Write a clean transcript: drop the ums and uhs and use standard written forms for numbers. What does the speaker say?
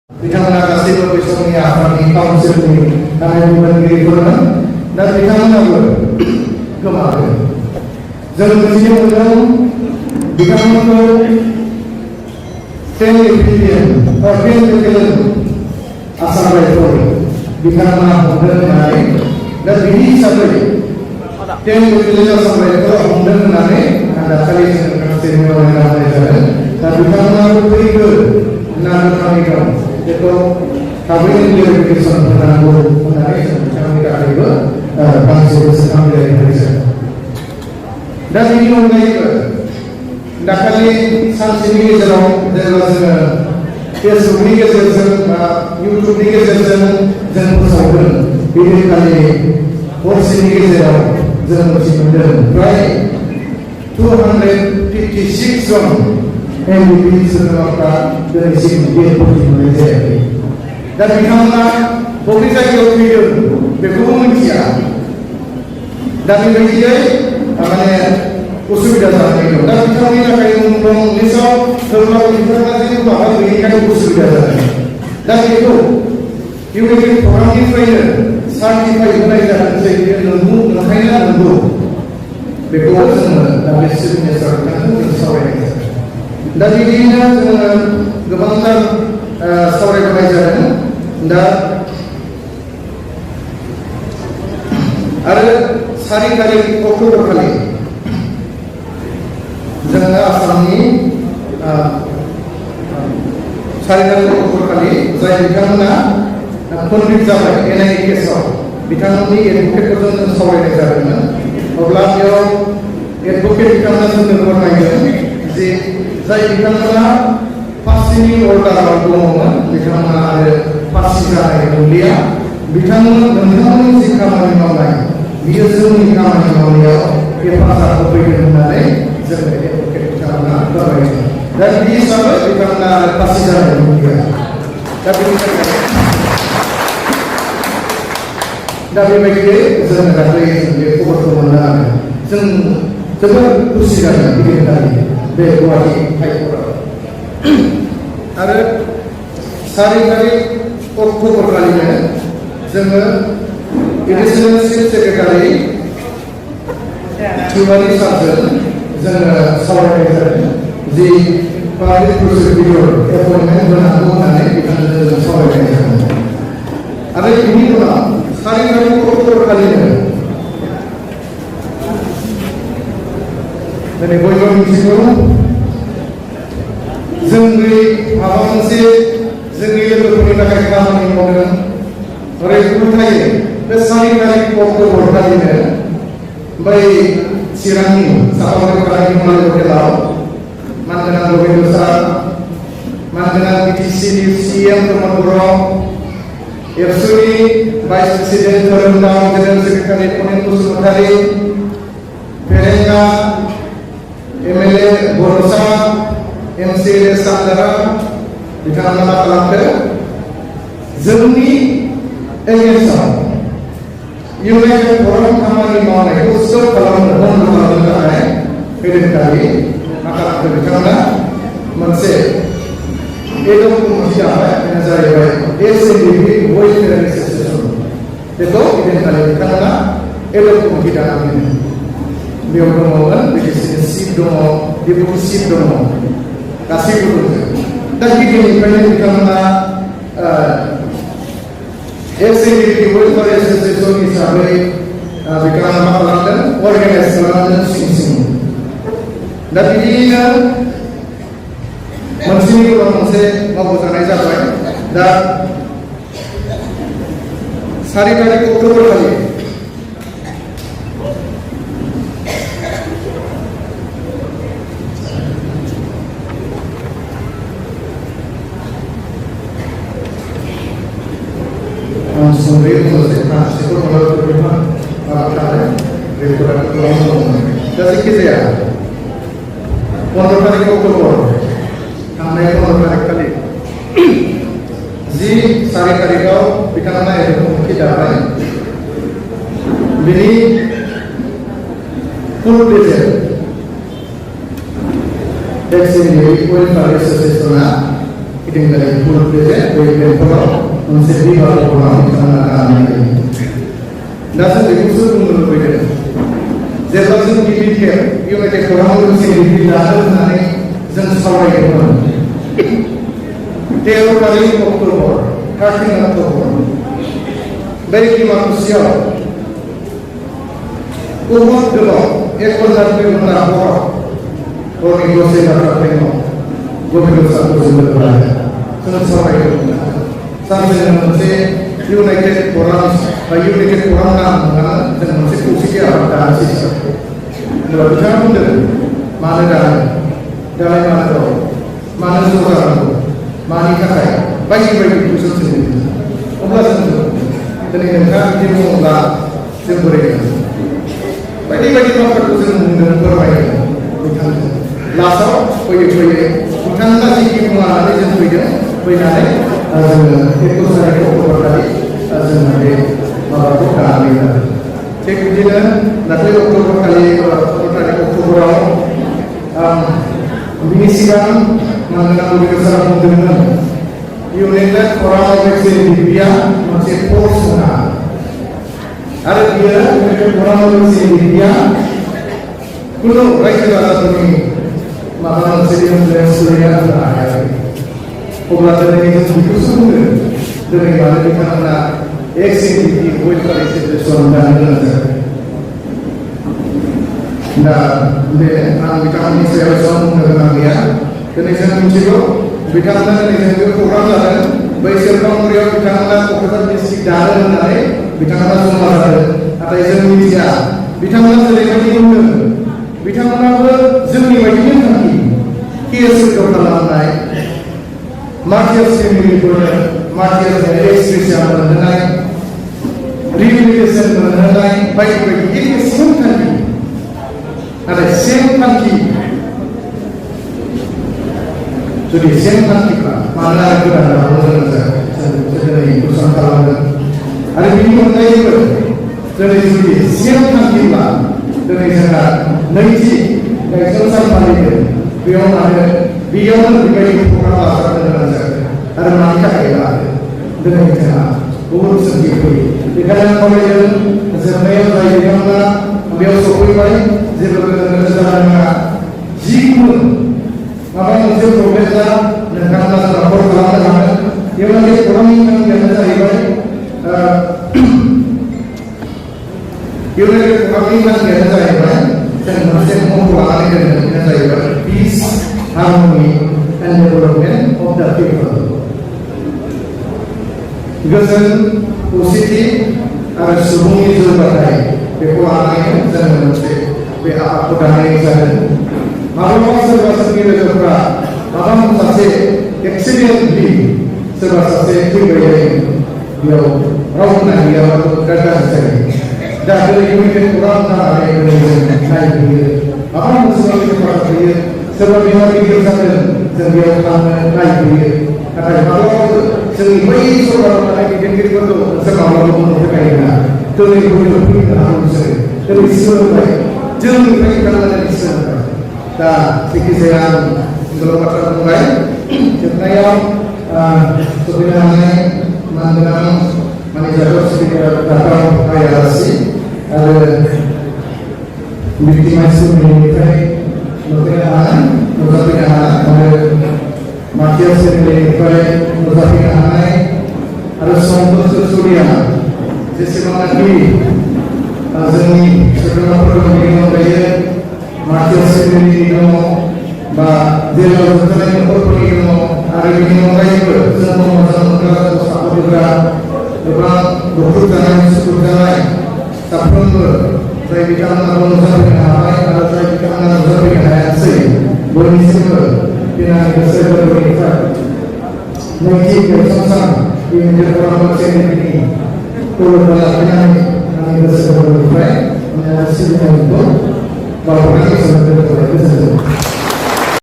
बिथांमोना गासैबो बे समनि आफादनि काउन्सिलनि गाहाय बिबानगिरिफोरमोन दा बिथांमोनाबो गोमादों। जों मिथिनो मोनदों बिथांमोनखौ 10 एप्रिल आसाम रायजोआव बिथांमोना हमदों होननानै दा बिनि हिसाबै 10 एप्रिल आसाम रायजोआव हमदों होननानै दाखालि जों गांसे मेम'रेन्डाम होनाय जादों। दा बिथांमोनाबो फैगौ होननानै दं बेखौ थाबैनो क्लेरिफिकेसन होनांगौ होननानै जों बिथांमोननि थाखायबो गांसे गोसोखां बिलाइ होनाय जादों। दा बेनि अनगायैबो दाखालि सानसेनि गेजेराव जेब्ला जोङो फेसबुकनि गेजेरजों बा इउटुबनि गेजेरजों जों फोसावदों बेदिनखालि हरसेनि गेजेराव जों मिथिनो मोनदों फ्राय 256 जन एमबिबि सोद्रोमाफ्रा दिनैसिम डेडबडि मोननाय जायाखै। दा बिथांमोना बबे जायगायाव फैदों बेखौबो मिथिया। दा बेबायदियै माने उसुबिदा जानानै दं। दा बिथांमोननि थाखाय दं लिस्टआव थेवब्लाबो बिथांमोना जेबो माबा गैयैखाय उसुबिदा जादों। दा बेखौ इउएननि प्रग्रामनिफ्रायनो सार्टिफाइ होनाय जादों जे बेयो नंखायना नंगौ बेखौ जोङो दा बे चिफ मिनिस्टार बिथांजों जों सावरायनाय जादों। दा बिदिनो जोङो गोबांथार सावरायबोनाय जादों। दा आरो 4 तारिख अक्ट'बर खालि जोङो आसामनि 4 तारिख अक्ट'बर खालि जाय बिथांमोना कनभिक्ट जाबाय एनआइए केसाव बिथांमोननि एडभकेटफोरजों जों सावरायनाय जादोंमोन। अब्ला बेयाव एडभकेट बिथांमोना जोंनो फोरमायदों जे जाय बिथांमोना फांसिनि अर्डाराव दङमोन बिथांमोना आरो फांसि जानाय नंलिया। नोंथांमोननि जि खामानि मावनाय बियो जोंनि खामानि मावनायाव हेफाजाब होफैदों होननानै जोंनो एडभकेट बिथांमोना फोरमायदों। दा बे हिसाबै बिथांमोना फांसि जानाय नंलिया। दा बेबायदियै जोङो दाख्लै बे खबरखौ मोननो हादों। जों जोबोद खुसि जादों बिदिनखालि बे गुवाहाटी हाइकर्टआव। आरो 4 तारिख अक्ट'बर खालिनो जोङो एडिशनेल चिफ सेक्रेटारि तिवारी सारजों जोङो सावरायनाय जादों जि पाब्लिक प्रसिकिउटर एपइन्टमेन्ट होनांगौ होननानै बिथांजों जों सावरायनाय जादों। आरो बिनि उनाव 4 तारिख अक्ट'बर खालिनो दिनै बयबो मिथिगौ जोंनि माबा मोनसे जोंनि लोगोफोरनि थाखाय खामानि मावदों ओरैबो थायो। बे 4 तारिख अक्ट'बर खालिनो बै चिरांनि सापागुरि हटेलाव मानगोनां रबिन्द्र सार, मानगोनां बिटिसिनि सिएम प्रमद बर', एबसुनि भाइस प्रेसिडेन्ट धोरोमदाव, जेनेरेल सेक्रेटारि अनिल बसुमतारी, फेरेंगा एमएलए बर'सा, एमसिएलए सानजारा बिथांमोना मा खालामदों जोंनि एगेन्स्टआव इउनाइटेड फराम खामानि मावनायखौ स्टप खालामनो बन्द खालामनो थाखाय बेदिनखालि मा खालामदों बिथांमोना मोनसे एडहक कमिटि दाबाय। बेनो जाहैबाय एसएनडिपि वेलफेयार एसोसिएसन। बेखौ बेदिनखालि बिथांमोना एडहक कमिटि दानानै बेयाव दङमोन बिटिसिनि चिफ दङ, डेपुटि चिफ दङ, गासैबो दङ। दा गिबिनिफ्रायनो बिथांमोना एसएनडिपि वेलफेयार एसोसिएसन हिसाबै बिथांमोना मा खालामदों अर्गानाइज खालामदों सिं। दा बिदिनो मोनसेनि उनाव मोनसे मावबोजानाय जाबाय। दा 4 तारिख अक्ट'बर खालि जायखिजाया 15 तारिख अक्ट'बर थांनाय 15 तारिख खालि 4 तारिखआव बिथांमोना एडहक कमिटि दाबाय। बिनि फुल प्रेजेन्ट एसएनडिपि वेलफेयार एसोसिएसना Kita dari pulau desa, dari pulau, menjadi baru pulau tanah kami. Dasar diusul menurut mereka. Jelas itu dipikir, ia mereka kurang lebih sedikit dasar nanti sesuai dengan. Teori kali Oktober, kaki Oktober. Baik manusia, umat dulu, ekor dari mana orang Indonesia dapat tengok. Gobernador satu sebenarnya, sesuai dengan sampai nanti United Forum dengan konstitusi apa sih? Kalau kamu mana mana saudara, mana kakak, bagi itu sendiri. Obat itu, dan yang kami dimulai sembunyi. Bagi tempat khusus dengan berbagai, lasau, bukan lagi kita ada yang punya, itu saya ikut berkali, ada apa kami. Cek dia, nanti Oktober kali Oktober ini sidang mengenai kebesaran dengan United Forum India masih posna. Ada dia United Forum India, kuno rakyat ini. Makanan sedang bersedia ada. Obat ini itu semua dari mana kita nak eksekutif buat eksekutif soalan dan nah, kita ini saya soalan dengan dia. Kini saya mencari kita ini juga kurang lah. Baik serta mereka kita kita mesti dalam nanti kita semua ada. Ada yang mencari kita sering ini kita zemi wajib nanti kiasi berkembang Matias ini Matias ekspresi yang mengenai rehabilitation mengenai baik-baik ini semua nanti ada semua nanti jadi semua nanti mana kita ada sebenarnya perusahaan kalangan ada ini mengenai jadi semua nanti dari sana nanti dari selesai balik beliau diberi program dengan ada mereka ada dengan cara urus sendiri di dalam kolej sebenarnya dari mana beliau sokoi baik sebenarnya dengan jiwa apa yang saya profesor dan karena rapor kalangan yang nanti kurang yang saya baik United Commitment yang saya baik dan masih memulai dengan saya baik peace, harmony, and development of the people. Gazan positif harus semuanya terbaik. Kekuatan dan pihak pegawai saya. Malam serba sendiri juga. Malam saya excellently serba saya juga dia rawat dia untuk kerja saya. Dari United Forum ada yang naik dia. Apa maksudnya kita dia sebab dia saja sendiri naik dia. Kata kalau sendiri sudah naik dia itu sebab orang berkaitan. Jadi kita harus jadi semua jangan kita dari sana. Dah sekian belum akan mulai. Saya sebenarnya mengenal manajer sedikit datang ayasi ada victimasi menilai mengatakan ada makian menilai mengatakan ada sombong sesuria sesemangati azmi sebenarnya perlu daya makian menilai ba dia sebenarnya perlu hari ini menilai semua masalah usaha juga orang dokter jangan sebut jangan tapi saya bicara tentang usaha apa kalau saya bicara tentang usaha hayat saya boleh semua dengan kesehatan berita mungkin bersama ini menjadi orang macam ini kalau balapan yang kesehatan berita menjadi sebuah untuk bahwa kita sudah berada di sana.